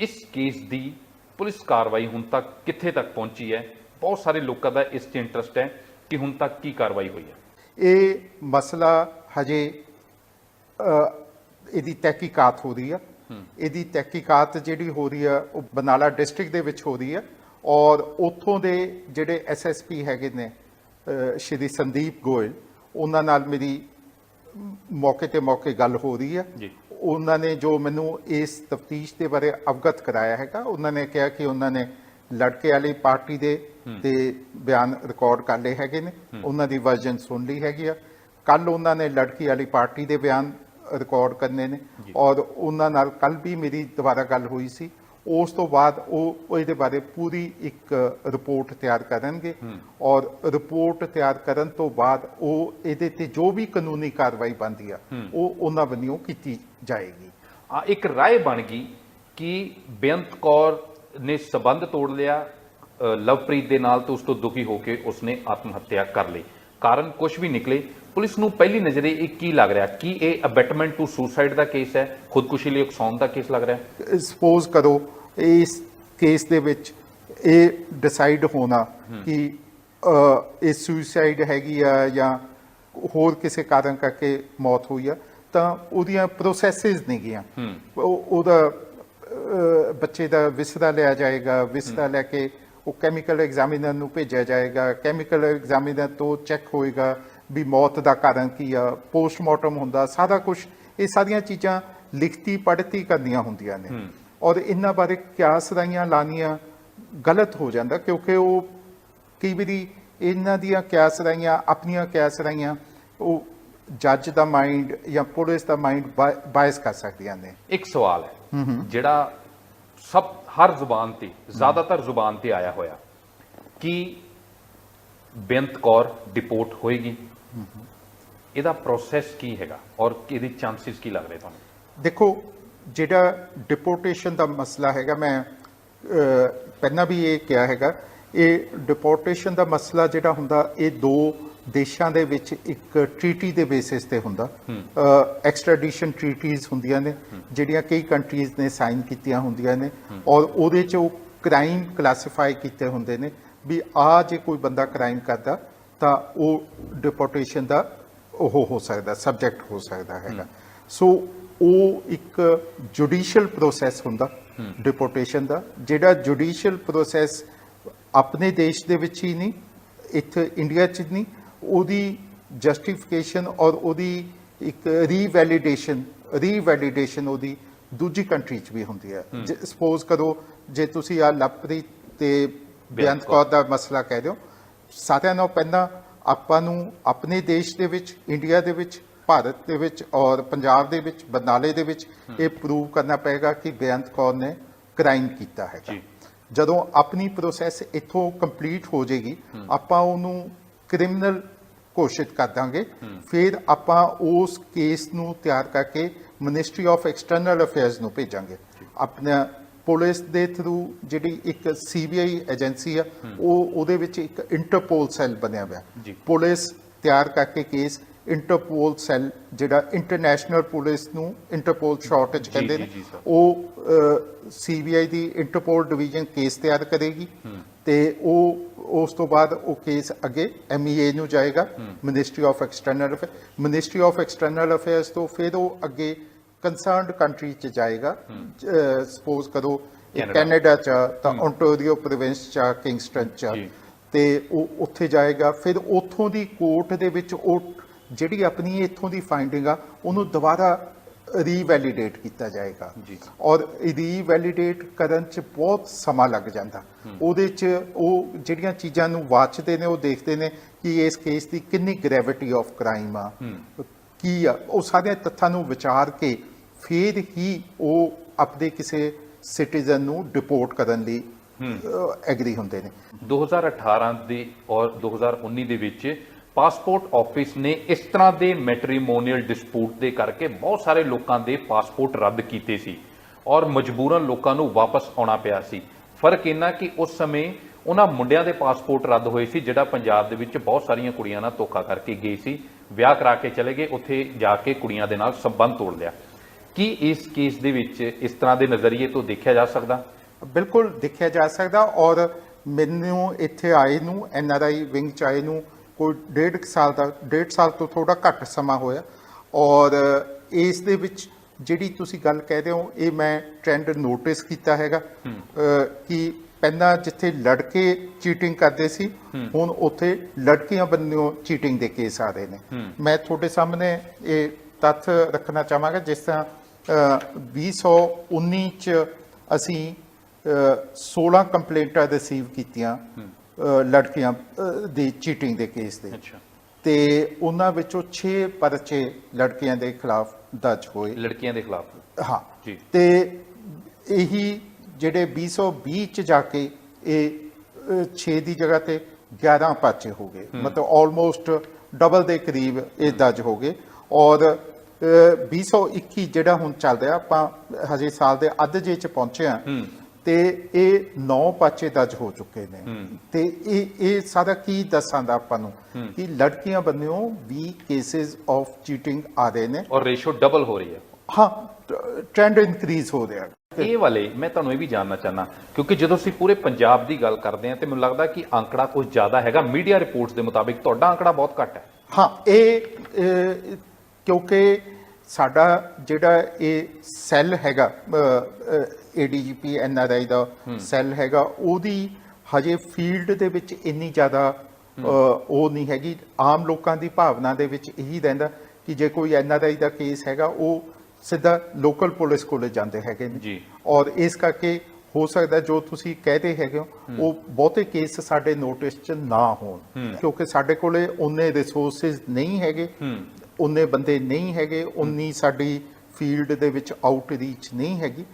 इस केस की पुलिस कार्रवाई हुण तक कित्थे तक पहुंची है? बहुत सारे लोगों का इस इंटरस्ट है कि हुण तक की कार्रवाई हुई है? ये मसला हजे ਇਹਦੀ ਤਹਿਕੀਕਾਤ ਹੋ ਰਹੀ ਹੈ। ਇਹਦੀ ਤਹਿਕੀਕਾਤ ਜਿਹੜੀ ਹੋ ਰਹੀ ਹੈ ਉਹ ਬਰਨਾਲਾ ਡਿਸਟ੍ਰਿਕਟ ਦੇ ਵਿੱਚ ਹੋ ਰਹੀ ਹੈ ਔਰ ਉੱਥੋਂ ਦੇ ਜਿਹੜੇ ਐਸਐਸਪੀ ਹੈਗੇ ਨੇ ਸ਼੍ਰੀ ਸੰਦੀਪ ਗੋਇਲ, ਉਹਨਾਂ ਨਾਲ ਮੇਰੀ ਮੌਕੇ ਤੇ ਮੌਕੇ ਗੱਲ ਹੋ ਰਹੀ ਹੈ। ਉਹਨਾਂ ਨੇ ਜੋ ਮੈਨੂੰ ਇਸ ਤਫਤੀਸ਼ ਦੇ ਬਾਰੇ ਅਵਗਤ ਕਰਾਇਆ ਹੈਗਾ, ਉਹਨਾਂ ਨੇ ਕਿਹਾ ਕਿ ਉਹਨਾਂ ਨੇ ਲੜਕੇ ਵਾਲੀ ਪਾਰਟੀ ਦੇ ਤੇ ਬਿਆਨ ਰਿਕਾਰਡ ਕਰ ਲਏ ਹੈਗੇ ਨੇ, ਉਹਨਾਂ ਦੀ ਵਰਜਨ ਸੁਣ ਲਈ ਹੈਗੀ ਆ। ਕੱਲ ਉਹਨਾਂ ਨੇ ਲੜਕੀ ਵਾਲੀ ਪਾਰਟੀ ਦੇ ਬਿਆਨ ਰਿਕਾਰਡ ਕਰਨੇ ਨੇ ਔਰ ਉਹਨਾਂ ਨਾਲ ਕੱਲ ਵੀ ਮੇਰੀ ਦੁਬਾਰਾ ਗੱਲ ਹੋਈ ਸੀ। ਉਸ ਤੋਂ ਬਾਅਦ ਉਹ ਇਹਦੇ ਬਾਰੇ ਪੂਰੀ ਇੱਕ ਰਿਪੋਰਟ ਤਿਆਰ ਕਰਨਗੇ ਔਰ ਰਿਪੋਰਟ ਤਿਆਰ ਕਰਨ ਤੋਂ ਬਾਅਦ ਉਹ ਇਹਦੇ ਤੇ ਜੋ ਵੀ ਕਾਨੂੰਨੀ ਕਾਰਵਾਈ ਬਣਦੀ ਆ ਉਹ ਉਹਨਾਂ ਵੱਲੋਂ ਕੀਤੀ ਜਾਏਗੀ। ਇੱਕ ਰਾਏ ਬਣ ਗਈ ਕਿ ਬੇਅੰਤ ਕੌਰ ਨੇ ਸਬੰਧ ਤੋੜ ਲਿਆ ਲਵਪ੍ਰੀਤ ਦੇ ਨਾਲ ਤੇ ਉਸ ਤੋਂ ਦੁਖੀ ਹੋ ਕੇ ਉਸਨੇ ਆਤਮ ਹੱਤਿਆ ਕਰ ਲਈ। ਕਾਰਨ ਕੁਝ ਵੀ ਨਿਕਲੇ, ਪੁਲਿਸ ਨੂੰ ਪਹਿਲੀ ਨਜ਼ਰੇ ਇਹ ਕੀ ਲੱਗ ਰਿਹਾ ਕਿ ਇਹ ਅਬੈਟਮੈਂਟ ਟੂ ਸੁਸਾਈਡ ਦਾ ਕੇਸ ਹੈ, ਖੁਦਕੁਸ਼ੀ ਲਈ ਉਕਸਾਉਣ ਦਾ ਕੇਸ ਲੱਗ ਰਿਹਾ? ਸਪੋਜ਼ ਕਰੋ ਇਸ ਕੇਸ ਦੇ ਵਿੱਚ ਇਹ ਡਿਸਾਈਡ ਹੋਣਾ ਕਿ ਇਹ ਸੁਸਾਈਡ ਹੈਗੀ ਆ ਜਾਂ ਹੋਰ ਕਿਸੇ ਕਾਰਨ ਕਰਕੇ ਮੌਤ ਹੋਈ ਆ ਤਾਂ ਉਹਦੀਆਂ ਪ੍ਰੋਸੈਸਿਸ ਨਹੀਂ ਗਈਆਂ। ਉਹਦਾ ਬੱਚੇ ਦਾ ਵਿਸਰਾ ਲਿਆ ਜਾਏਗਾ, ਵਿਸਰਾ ਲੈ ਕੇ ਉਹ ਕੈਮੀਕਲ ਐਗਜ਼ਾਮੀਨਰ ਨੂੰ ਭੇਜਿਆ ਜਾਏਗਾ, ਕੈਮੀਕਲ ਐਗਜ਼ਾਮੀਨਰ ਤੋਂ ਚੈੱਕ ਹੋਏਗਾ ਵੀ ਮੌਤ ਦਾ ਕਾਰਨ ਕੀ ਆ, ਪੋਸਟਮਾਰਟਮ ਹੁੰਦਾ, ਸਾਰਾ ਕੁਝ ਇਹ ਸਾਰੀਆਂ ਚੀਜ਼ਾਂ ਲਿਖਤੀ ਪੜ੍ਹਤੀ ਕਰਨੀਆਂ ਹੁੰਦੀਆਂ ਨੇ ਔਰ ਇਹਨਾਂ ਬਾਰੇ ਕਿਆਸ ਰਾਈਆਂ ਲਾਣੀਆਂ ਗਲਤ ਹੋ ਜਾਂਦਾ ਕਿਉਂਕਿ ਉਹ ਕਈ ਵਾਰੀ ਇਹਨਾਂ ਦੀਆਂ ਕਿਆਸ ਰਾਈਆਂ ਆਪਣੀਆਂ ਕਿਆਸ ਰਾਈਆਂ ਉਹ ਜੱਜ ਦਾ ਮਾਈਂਡ ਜਾਂ ਪੁਲਿਸ ਦਾ ਮਾਈਂਡ ਬਾਇਸ ਕਰ ਸਕਦੀਆਂ ਨੇ। ਇੱਕ ਸਵਾਲ ਹੈ ਜਿਹੜਾ ਸਭ ਹਰ ਜ਼ੁਬਾਨ ਤੇ ਜ਼ਿਆਦਾਤਰ ਜ਼ੁਬਾਨ ਤੇ ਆਇਆ ਹੋਇਆ ਕਿ ਬੇਅੰਤ ਕੌਰ ਡਿਪੋਰਟ ਹੋਏਗੀ, ਇਹਦਾ ਪ੍ਰੋਸੈਸ ਕੀ ਹੈਗਾ ਔਰ ਇਹਦੇ ਚਾਂਸਸ ਕੀ ਲੱਗ ਰਹੇ ਤੁਹਾਨੂੰ? ਦੇਖੋ ਜਿਹੜਾ ਡਿਪੋਰਟੇਸ਼ਨ ਦਾ ਮਸਲਾ ਹੈਗਾ, ਮੈਂ ਪਹਿਲਾਂ ਵੀ ਇਹ ਕਿਹਾ ਹੈਗਾ, ਇਹ ਡਿਪੋਰਟੇਸ਼ਨ ਦਾ ਮਸਲਾ ਜਿਹੜਾ ਹੁੰਦਾ ਇਹ ਦੋ ਦੇਸ਼ਾਂ ਦੇ ਵਿੱਚ ਇੱਕ ਟ੍ਰੀਟੀ ਦੇ ਬੇਸਿਸ ਤੇ ਹੁੰਦਾ। ਐਕਸਟ੍ਰੈਡੀਸ਼ਨ ਟ੍ਰੀਟੀਜ਼ ਹੁੰਦੀਆਂ ਨੇ ਜਿਹੜੀਆਂ ਕਈ ਕੰਟਰੀਜ਼ ਨੇ ਸਾਈਨ ਕੀਤੀਆਂ ਹੁੰਦੀਆਂ ਨੇ ਔਰ ਉਹਦੇ 'ਚ ਉਹ ਕ੍ਰਾਈਮ ਕਲਾਸੀਫਾਈ ਕੀਤੇ ਹੁੰਦੇ ਨੇ ਵੀ ਆ ਜੇ ਕੋਈ ਬੰਦਾ ਕ੍ਰਾਈਮ ਕਰਦਾ ਤਾਂ ਉਹ ਡਿਪੋਰਟੇਸ਼ਨ ਦਾ ਉਹ ਹੋ ਸਕਦਾ, ਸਬਜੈਕਟ ਹੋ ਸਕਦਾ ਹੈਗਾ। ਸੋ ਉਹ ਇੱਕ ਜੁਡੀਸ਼ੀਅਲ ਪ੍ਰੋਸੈਸ ਹੁੰਦਾ ਡਿਪੋਰਟੇਸ਼ਨ ਦਾ, ਜਿਹੜਾ ਜੁਡੀਸ਼ੀਅਲ ਪ੍ਰੋਸੈਸ ਆਪਣੇ ਦੇਸ਼ ਦੇ ਵਿੱਚ ਹੀ ਨਹੀਂ, ਇੱਥੇ ਇੰਡੀਆ 'ਚ ਨਹੀਂ, ਉਹਦੀ ਜਸਟੀਫਿਕੇਸ਼ਨ ਔਰ ਉਹਦੀ ਇੱਕ ਰੀਵੈਲੀਡੇਸ਼ਨ ਉਹਦੀ ਦੂਜੀ ਕੰਟਰੀ 'ਚ ਵੀ ਹੁੰਦੀ ਹੈ। ਸਪੋਜ਼ ਕਰੋ ਜੇ ਤੁਸੀਂ ਆ ਲਵਪ੍ਰੀਤ ਤੇ ਬੇਅੰਤ ਕੌਰ ਦਾ ਮਸਲਾ ਕਹਿ ਰਹੇ ਹੋ, ਸਾਰਿਆਂ ਨਾਲੋਂ ਪਹਿਲਾਂ ਆਪਾਂ ਨੂੰ ਆਪਣੇ ਦੇਸ਼ ਦੇ ਵਿੱਚ, ਇੰਡੀਆ ਦੇ ਵਿੱਚ, ਭਾਰਤ ਦੇ ਵਿੱਚ ਔਰ ਪੰਜਾਬ ਦੇ ਵਿੱਚ, ਬਰਨਾਲੇ ਦੇ ਵਿੱਚ ਇਹ ਪ੍ਰੂਵ ਕਰਨਾ ਪਏਗਾ ਕਿ ਬੇਅੰਤ ਕੌਰ ਨੇ ਕ੍ਰਾਈਮ ਕੀਤਾ ਹੈਗਾ। ਜਦੋਂ ਆਪਣੀ ਪ੍ਰੋਸੈਸ ਇੱਥੋਂ ਕੰਪਲੀਟ ਹੋ ਜਾਏਗੀ ਆਪਾਂ ਉਹਨੂੰ ਕ੍ਰਿਮੀਨਲ ਘੋਸ਼ਿਤ ਕਰ ਦਾਂਗੇ, ਫਿਰ ਆਪਾਂ ਉਸ ਕੇਸ ਨੂੰ ਤਿਆਰ ਕਰਕੇ ਮਿਨਿਸਟਰੀ ਆਫ ਐਕਸਟਰਨਲ ਅਫੇਅਰਸ ਨੂੰ ਭੇਜਾਂਗੇ। ਆਪਣਾ ਪੁਲਿਸ ਦੇ ਥਰੂ ਜਿਹੜੀ ਇੱਕ ਸੀਬੀਆਈ ਏਜੰਸੀ ਆ ਉਹਦੇ ਵਿੱਚ ਇੱਕ ਇੰਟਰਪੋਲ ਸੈੱਲ ਬਣਿਆ ਹੋਇਆ, ਪੁਲਿਸ ਤਿਆਰ ਕਰਕੇ ਕੇਸ ਇੰਟਰਪੋਲ ਸੈੱਲ ਜਿਹੜਾ ਇੰਟਰਨੈਸ਼ਨਲ ਪੁਲਿਸ ਨੂੰ ਇੰਟਰਪੋਲ ਸ਼ਾਰਟ ਵਿੱਚ ਕਹਿੰਦੇ ਨੇ, ਉਹ ਸੀਬੀਆਈ ਦੀ ਇੰਟਰਪੋਲ ਡਿਵੀਜ਼ਨ ਕੇਸ ਤਿਆਰ ਕਰੇਗੀ ਤੇ ਉਹ ਉਸ ਤੋਂ ਬਾਅਦ ਉਹ ਕੇਸ ਅੱਗੇ MEA ਨੂੰ ਜਾਏਗਾ, ministry of external affair, ministry of external affairs ਤੋਂ ਫਿਰ ਉਹ ਅੱਗੇ ਕੰਸਰਨਡ ਕੰਟਰੀ 'ਚ ਜਾਏਗਾ। ਸਪੋਜ਼ ਕਰੋ ਕੈਨੇਡਾ 'ਚ ਤਾਂ ਓਨਟਾਰੀਓ ਪ੍ਰੋਵਿੰਸ 'ਚ, ਕਿੰਗਸਟਨ 'ਚ, ਤੇ ਉਹ ਉੱਥੇ ਜਾਏਗਾ। ਫਿਰ ਉੱਥੋਂ ਦੀ ਕੋਰਟ ਦੇ ਵਿੱਚ ਉਹ ਜਿਹੜੀ ਆਪਣੀ ਇੱਥੋਂ ਦੀ ਫਾਈਂਡਿੰਗ ਆ ਉਹਨੂੰ ਦੁਬਾਰਾ ਰੀਵੈਲੀਡੇਟ ਕੀਤਾ ਜਾਏਗਾ ਔਰ ਰੀਵੈਲੀਡੇਟ ਕਰਨ 'ਚ ਬਹੁਤ ਸਮਾਂ ਲੱਗ ਜਾਂਦਾ। ਉਹਦੇ 'ਚ ਉਹ ਜਿਹੜੀਆਂ ਚੀਜ਼ਾਂ ਨੂੰ ਵਾਚਦੇ ਨੇ ਉਹ ਦੇਖਦੇ ਨੇ ਕਿ ਇਸ ਕੇਸ ਦੀ ਕਿੰਨੀ ਗ੍ਰੈਵਿਟੀ ਆਫ ਕ੍ਰਾਈਮ ਆ, ਕੀ ਆ, ਉਹ ਸਾਰੇ ਤੱਥਾਂ ਨੂੰ ਵਿਚਾਰ ਕੇ ਫਿਰ ਹੀ ਉਹ ਆਪਣੇ ਕਿਸੇ ਸਿਟੀਜ਼ਨ ਨੂੰ ਡਿਪੋਰਟ ਕਰਨ ਲਈ ਐਗਰੀ ਹੁੰਦੇ ਨੇ। 2018 ਦੇ ਔਰ 2019 ਦੇ ਵਿੱਚ ਪਾਸਪੋਰਟ ਆਫਿਸ ਨੇ ਇਸ ਤਰ੍ਹਾਂ ਦੇ ਮੈਟਰੀਮੋਨੀਅਲ ਡਿਸਪਿਊਟ ਦੇ ਕਰਕੇ ਬਹੁਤ ਸਾਰੇ ਲੋਕਾਂ ਦੇ ਪਾਸਪੋਰਟ ਰੱਦ ਕੀਤੇ ਸੀ ਔਰ ਮਜਬੂਰਨ ਲੋਕਾਂ ਨੂੰ ਵਾਪਸ ਆਉਣਾ ਪਿਆ ਸੀ। ਫਰਕ ਇਹਨਾਂ ਕਿ ਉਸ ਸਮੇਂ ਉਹਨਾਂ ਮੁੰਡਿਆਂ ਦੇ ਪਾਸਪੋਰਟ ਰੱਦ ਹੋਏ ਸੀ ਜਿਹੜਾ ਪੰਜਾਬ ਦੇ ਵਿੱਚ ਬਹੁਤ ਸਾਰੀਆਂ ਕੁੜੀਆਂ ਨਾਲ ਧੋਖਾ ਕਰਕੇ ਗਏ ਸੀ, ਵਿਆਹ ਕਰਾ ਕੇ ਚਲੇ ਗਏ, ਉੱਥੇ ਜਾ ਕੇ ਕੁੜੀਆਂ ਦੇ ਨਾਲ ਸੰਬੰਧ ਤੋੜ ਲਿਆ। ਕੀ ਇਸ ਕੇਸ ਦੇ ਵਿੱਚ ਇਸ ਤਰ੍ਹਾਂ ਦੇ ਨਜ਼ਰੀਏ ਤੋਂ ਦੇਖਿਆ ਜਾ ਸਕਦਾ? ਬਿਲਕੁਲ ਦੇਖਿਆ ਜਾ ਸਕਦਾ। ਔਰ ਮੈਨੂੰ ਇੱਥੇ ਆਏ ਨੂੰ NRI ਵਿੰਗ 'ਚ ਆਏ ਨੂੰ ਕੋਈ 1.5 ਸਾਲ ਤੋਂ ਥੋੜਾ ਘੱਟ ਸਮਾਂ ਹੋਇਆ। ਔਰ ਇਸ ਦੇ ਵਿੱਚ ਜਿਹੜੀ ਤੁਸੀਂ ਗੱਲ ਕਹਿ ਰਹੇ ਹੋ, ਇਹ ਮੈਂ ਟ੍ਰੈਂਡ ਨੋਟਿਸ ਕੀਤਾ ਹੈਗਾ ਕਿ ਪਹਿਲਾਂ ਜਿੱਥੇ ਲੜਕੇ ਚੀਟਿੰਗ ਕਰਦੇ ਸੀ, ਹੁਣ ਉੱਥੇ ਲੜਕੀਆਂ ਵੱਲੋਂ ਚੀਟਿੰਗ ਦੇ ਕੇਸ ਆ ਰਹੇ ਨੇ। ਮੈਂ ਤੁਹਾਡੇ ਸਾਹਮਣੇ ਇਹ ਤੱਥ ਰੱਖਣਾ ਚਾਹਾਂਗਾ, ਜਿਸ ਤਰ੍ਹਾਂ 2019 ਚ ਅਸੀਂ 16 ਕੰਪਲੇਂਟਾਂ ਰਿਸੀਵ ਕੀਤੀਆਂ ਲੜਕੀਆਂ ਦੀ ਚੀਟਿੰਗ ਦੇ ਕੇਸ ਦੇ, ਤੇ ਉਹਨਾਂ ਵਿੱਚੋਂ 6 ਪਰਚੇ ਲੜਕੀਆਂ ਦੇ ਖਿਲਾਫ ਦਰਜ ਹੋਏ। ਲੜਕੀਆਂ ਦੇ ਖਿਲਾਫ? ਹਾਂ ਜੀ। ਤੇ ਇਹੀ ਜਿਹੜੇ 2020 ਚ ਜਾ ਕੇ ਇਹ 6 ਦੀ ਜਗ੍ਹਾ ਤੇ 11 ਪਰਚੇ ਹੋ ਗਏ, ਮਤਲਬ ਆਲਮੋਸਟ ਡਬਲ ਦੇ ਕਰੀਬ ਇਹ ਦਰਜ ਹੋ ਗਏ। ਔਰ 2021 ਜਿਹੜਾ ਹੁਣ ਚੱਲ ਰਿਹਾ, ਆਪਾਂ ਹਜੇ ਸਾਲ ਦੇ ਅੱਧ ਜੇ ਚ ਪਹੁੰਚੇ ਆ, ਤੇ ਇਹ 9 ਪਰਚੇ ਦਰਜ ਹੋ ਚੁੱਕੇ ਨੇ। ਤੇ ਇਹ ਸਾਰਾ ਕੀ ਦੱਸਾਂਦਾ ਆਪਾਂ ਨੂੰ ਕਿ ਲੜਕੀਆਂ ਵੱਲੋਂ 20 ਕੇਸਿਸ ਆਫ ਚੀਟਿੰਗ ਆ ਰਹੇ ਨੇ, ਔਰ ਰੇਸ਼ੋ ਡਬਲ ਹੋ ਰਹੀ ਹੈ। ਹਾਂ, ਟ੍ਰੈਂਡ ਇਨਕਰੀਜ਼ ਹੋ ਰਿਹਾ। ਇਹ ਵਾਲੇ ਮੈਂ ਤੁਹਾਨੂੰ ਇਹ ਵੀ ਜਾਣਨਾ ਚਾਹਨਾ, ਕਿਉਂਕਿ ਜਦੋਂ ਅਸੀਂ ਪੂਰੇ ਪੰਜਾਬ ਦੀ ਗੱਲ ਕਰਦੇ ਹਾਂ ਤੇ ਮੈਨੂੰ ਲੱਗਦਾ ਕਿ ਅੰਕੜਾ ਕੁਝ ਜ਼ਿਆਦਾ ਹੈਗਾ। ਮੀਡੀਆ ਰਿਪੋਰਟਸ ਦੇ ਮੁਤਾਬਿਕ ਤੁਹਾਡਾ ਅੰਕੜਾ ਬਹੁਤ ਘੱਟ ਹੈ। ਹਾਂ, ਇਹ ਕਿਉਂਕਿ ਸਾਡਾ ਜਿਹੜਾ ਇਹ ਸੈੱਲ ਹੈਗਾ ADGP NRI ਦਾ ਸੈੱਲ ਹੈਗਾ, ਉਹਦੀ ਹਜੇ ਫੀਲਡ ਦੇ ਵਿੱਚ ਇੰਨੀ ਜ਼ਿਆਦਾ ਉਹ ਨਹੀਂ ਹੈਗੀ। ਆਮ ਲੋਕਾਂ ਦੀ ਭਾਵਨਾ ਦੇ ਵਿੱਚ ਇਹੀ ਰਹਿੰਦਾ ਕਿ ਜੇ ਕੋਈ NRI ਦਾ ਕੇਸ ਹੈਗਾ, ਉਹ ਸਿੱਧਾ ਲੋਕਲ ਪੁਲਿਸ ਕੋਲੇ ਜਾਂਦੇ ਹੈਗੇ ਨੇ ਜੀ। ਔਰ ਇਸ ਕਰਕੇ ਹੋ ਸਕਦਾ ਜੋ ਤੁਸੀਂ ਕਹਿਦੇ ਹੈਗੇ ਹੋ, ਉਹ ਬਹੁਤੇ ਕੇਸ ਸਾਡੇ ਨੋਟਿਸ 'ਚ ਨਾ ਹੋਣ, ਕਿਉਂਕਿ ਸਾਡੇ ਕੋਲੇ ਉਨੇ ਰਿਸੋਰਸਿਸ ਨਹੀਂ ਹੈਗੇ, ਉਨੇ ਬੰਦੇ ਨਹੀਂ ਹੈਗੇ, ਉਨੀ ਸਾਡੀ ਫੀਲਡ ਦੇ ਵਿੱਚ ਆਊਟਰੀਚ ਨਹੀਂ ਹੈਗੀ,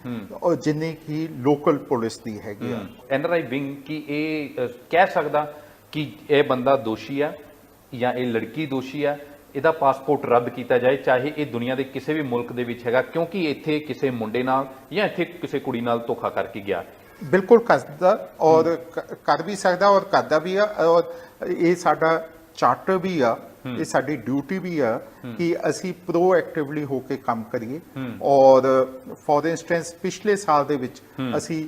ਔਰ ਜਿੰਨੀ ਕਿ ਲੋਕਲ ਪੁਲਿਸ ਦੀ ਹੈਗੀ ਆ। NRI ਵਿੰਗ ਕੀ ਇਹ ਕਹਿ ਸਕਦਾ ਕਿ ਇਹ ਬੰਦਾ ਦੋਸ਼ੀ ਆ ਜਾਂ ਇਹ ਲੜਕੀ ਦੋਸ਼ੀ ਆ, ਇਹਦਾ ਪਾਸਪੋਰਟ ਰੱਦ ਕੀਤਾ ਜਾਏ, ਚਾਹੇ ਇਹ ਦੁਨੀਆ ਦੇ ਕਿਸੇ ਵੀ ਮੁਲਕ ਦੇ ਵਿੱਚ ਹੈਗਾ, ਕਿਉਂਕਿ ਇੱਥੇ ਕਿਸੇ ਮੁੰਡੇ ਨਾਲ ਜਾਂ ਇੱਥੇ ਕਿਸੇ ਕੁੜੀ ਨਾਲ ਧੋਖਾ ਕਰਕੇ ਗਿਆ? ਬਿਲਕੁਲ ਕਰਦਾ, ਔਰ ਕਰ ਵੀ ਸਕਦਾ, ਔਰ ਕਰਦਾ ਵੀ ਆ। ਔਰ ਇਹ ਸਾਡਾ ਚਾਰਟਰ ਵੀ ਆ, ਇਹ ਸਾਡੀ ਡਿਊਟੀ ਵੀ ਆ ਕਿ ਅਸੀਂ ਪ੍ਰੋਐਕਟਿਵਲੀ ਹੋ ਕੇ ਕੰਮ ਕਰੀਏ। ਔਰ ਫੋਰ ਇੰਸਟੈਂਸ ਪਿਛਲੇ ਸਾਲ ਦੇ ਵਿੱਚ ਅਸੀਂ